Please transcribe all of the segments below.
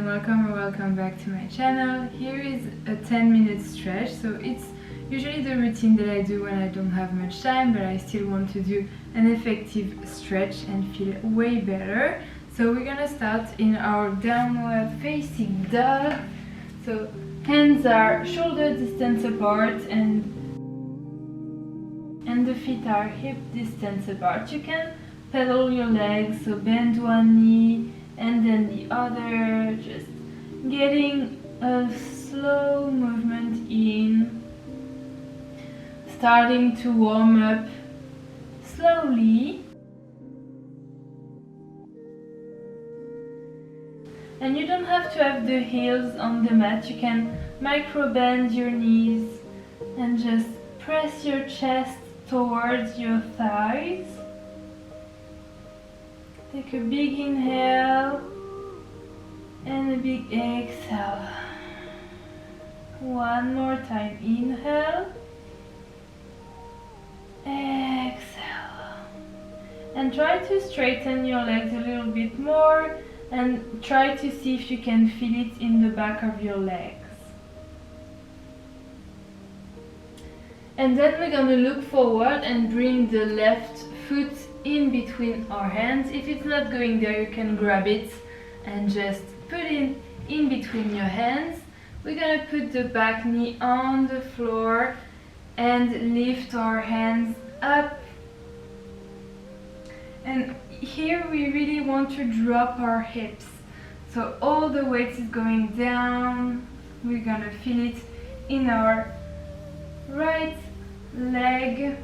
and welcome or welcome back to my channel. Here is a 10-minute stretch. So it's usually the routine that I do when I don't have much time, but I still want to do an effective stretch and feel way better. So we're gonna start in our downward facing dog. So hands are shoulder distance apart and the feet are hip distance apart. You can pedal your legs, so bend one knee and then the other, just getting a slow movement in, starting to warm up slowly. And you don't have to have the heels on the mat, you can micro bend your knees and just press your chest towards your thighs. Take a big inhale and a big exhale. One more time, inhale, exhale. And try to straighten your legs a little bit more and try to see if you can feel it in the back of your legs. And then we're gonna look forward and bring the left foot in between our hands. If it's not going there, you can grab it and just put it in between your hands. We're gonna put the back knee on the floor and lift our hands up. And here we really want to drop our hips. So all the weight is going down. We're gonna feel it in our right leg.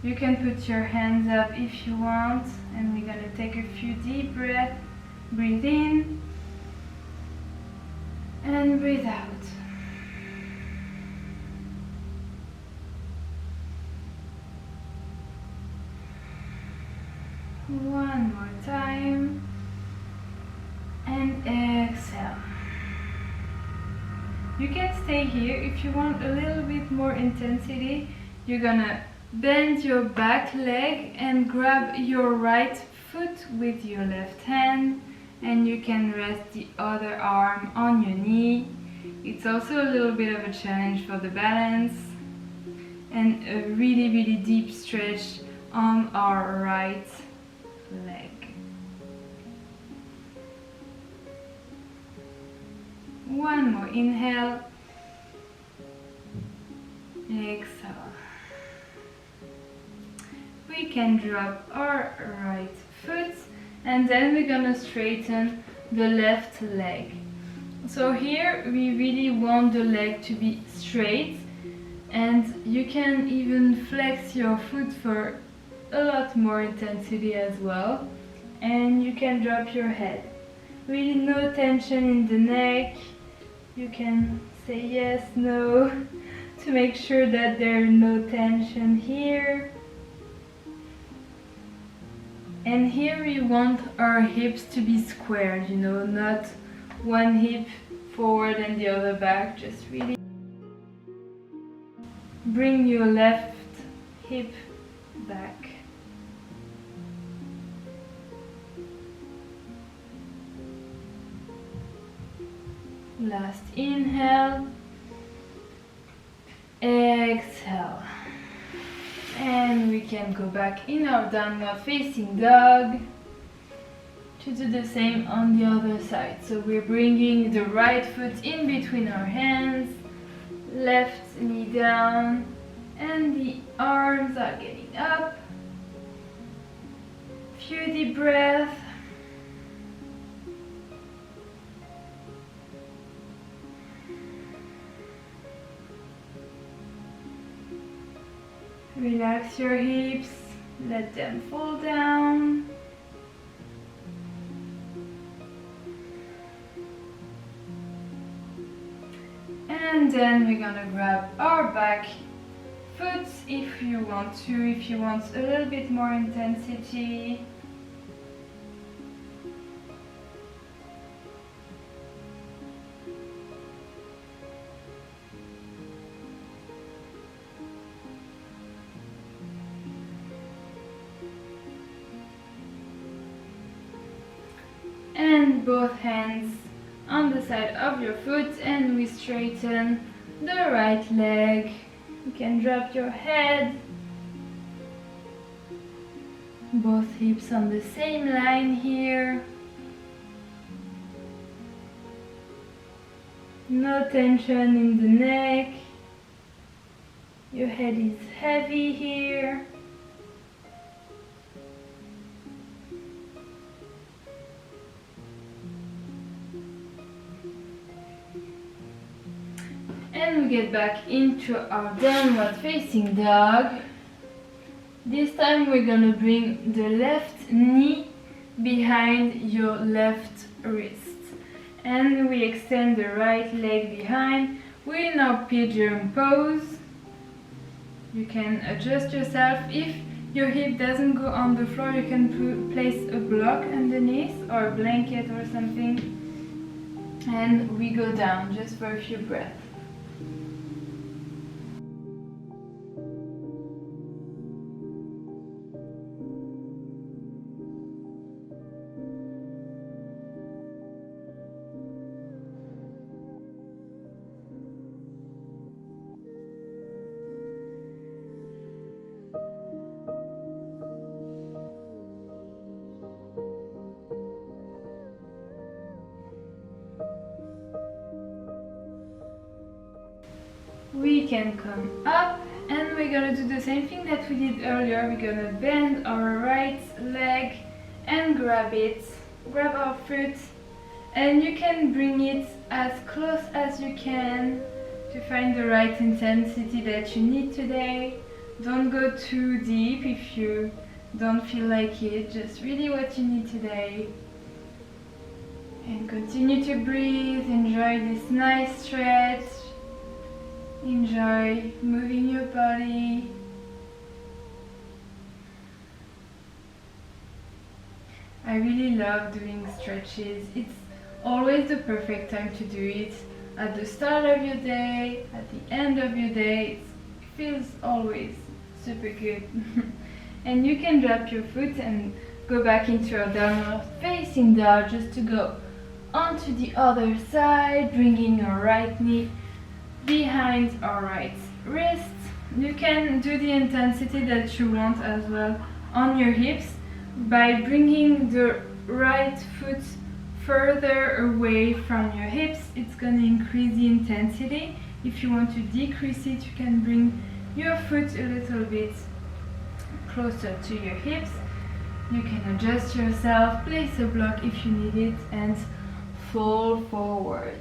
You can put your hands up if you want, and we're gonna take a few deep breaths. Breathe in and breathe out. One more time and exhale. You can stay here. If you want a little bit more intensity, you're gonna bend your back leg and grab your right foot with your left hand, and you can rest the other arm on your knee. It's also a little bit of a challenge for the balance, and a really deep stretch on our right leg. One more inhale, exhale. We can drop our right foot and then we're gonna straighten the left leg. So here we really want the leg to be straight, and you can even flex your foot for a lot more intensity as well. And you can drop your head. Really no tension in the neck. You can say yes, no, to make sure that there's no tension here. And here we want our hips to be squared, you know, not one hip forward and the other back. Just really bring your left hip back. Last inhale, exhale. And we can go back in our downward facing dog to do the same on the other side. So we're bringing the right foot in between our hands, left knee down, and the arms are getting up. Few deep breaths. Relax your hips, let them fall down. And then we're gonna grab our back foot if you want to, if you want a little bit more intensity. and both hands on the side of your foot, and we straighten the right leg. You can drop your head, both hips on the same line here. No tension in the neck. Your head is heavy here. And we get back into our downward facing dog. This time we're gonna bring the left knee behind your left wrist. And we extend the right leg behind. We're in our pigeon pose. You can adjust yourself. If your hip doesn't go on the floor, you can place a block underneath or a blanket or something. And we go down just for a few breaths. We can come up and we're gonna do the same thing that we did earlier. We're gonna bend our right leg and grab it, grab our foot, and you can bring it as close as you can to find the right intensity that you need today. Don't go too deep if you don't feel like it, just really what you need today. And continue to breathe, enjoy this nice stretch. Enjoy moving your body. I really love doing stretches. It's always the perfect time to do it. At the start of your day, at the end of your day, it feels always super good. And you can drop your foot and go back into a downward facing dog just to go onto the other side, bringing your right knee behind our right wrist. You can do the intensity that you want as well on your hips by bringing the right foot further away from your hips. It's going to increase the intensity. If you want to decrease it, you can bring your foot a little bit closer to your hips. You can adjust yourself, place a block if you need it, and fall forward.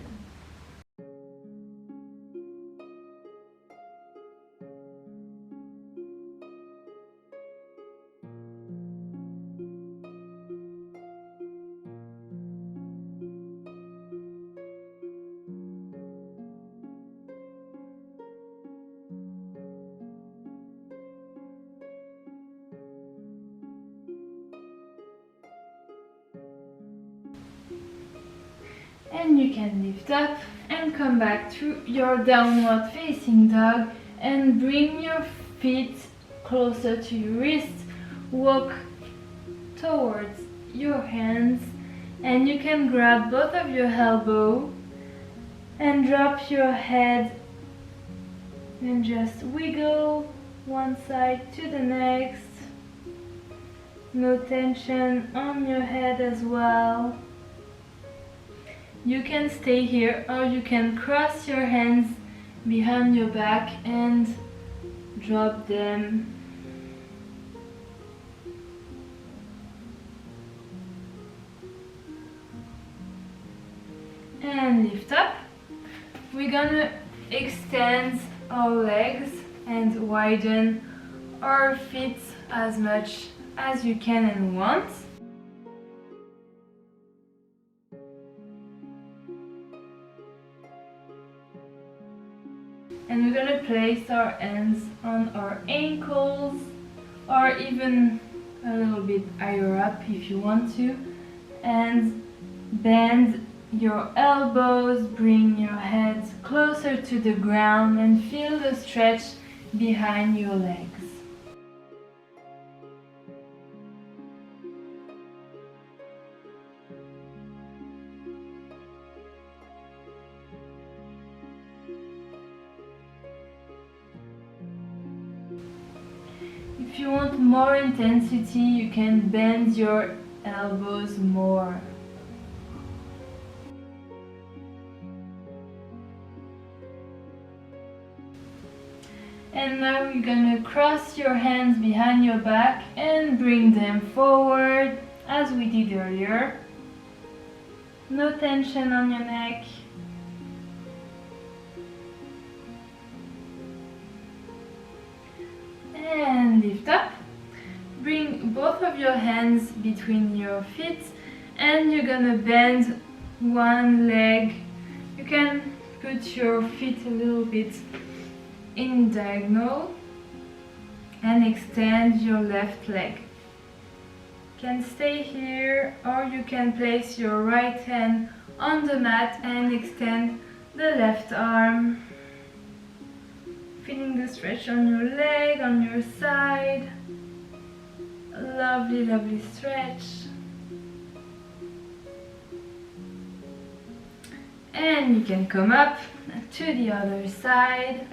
And you can lift up and come back to your downward facing dog and bring your feet closer to your wrist. Walk towards your hands and you can grab both of your elbows and drop your head and just wiggle one side to the next. No tension on your head as well. You can stay here or you can cross your hands behind your back and drop them. And lift up. We're gonna extend our legs and widen our feet as much as you can and want. And we're gonna place our hands on our ankles or even a little bit higher up if you want to, and bend your elbows, bring your head closer to the ground and feel the stretch behind your legs. If you want more intensity, you can bend your elbows more. And now you're gonna cross your hands behind your back and bring them forward as we did earlier. No tension on your neck. And lift up. Bring both of your hands between your feet and you're gonna bend one leg. You can put your feet a little bit in diagonal and extend your left leg. You can stay here or you can place your right hand on the mat and extend the left arm. Feeling the stretch on your leg, on your side. Lovely, lovely stretch. And you can come up to the other side.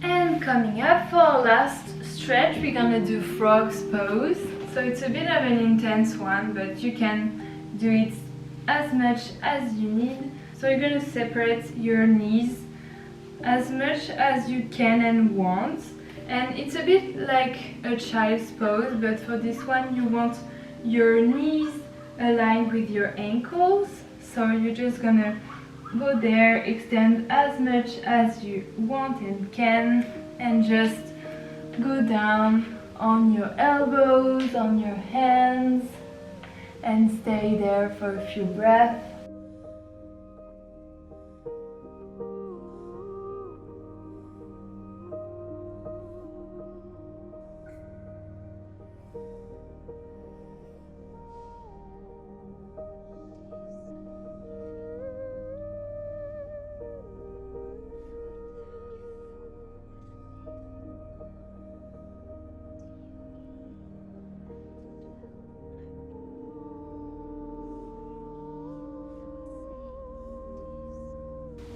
And coming up for our last stretch, we're gonna do frog's pose. So it's a bit of an intense one, but you can do it as much as you need. So you're gonna separate your knees as much as you can and want. And it's a bit like a child's pose, but for this one you want your knees aligned with your ankles. So you're just gonna go there, extend as much as you want and can, and just go down on your elbows, on your hands, and stay there for a few breaths.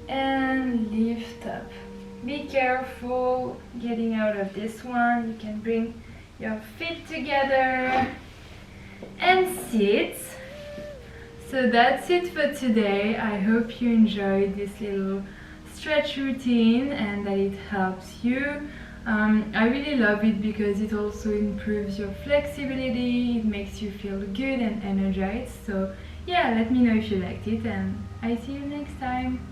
And lift up. Be careful getting out of this one. You can bring your feet together and sit. So that's it for today. I hope you enjoyed this little stretch routine and that it helps you. I really love it because it also improves your flexibility, it makes you feel good and energized. So yeah, let me know if you liked it and I see you next time.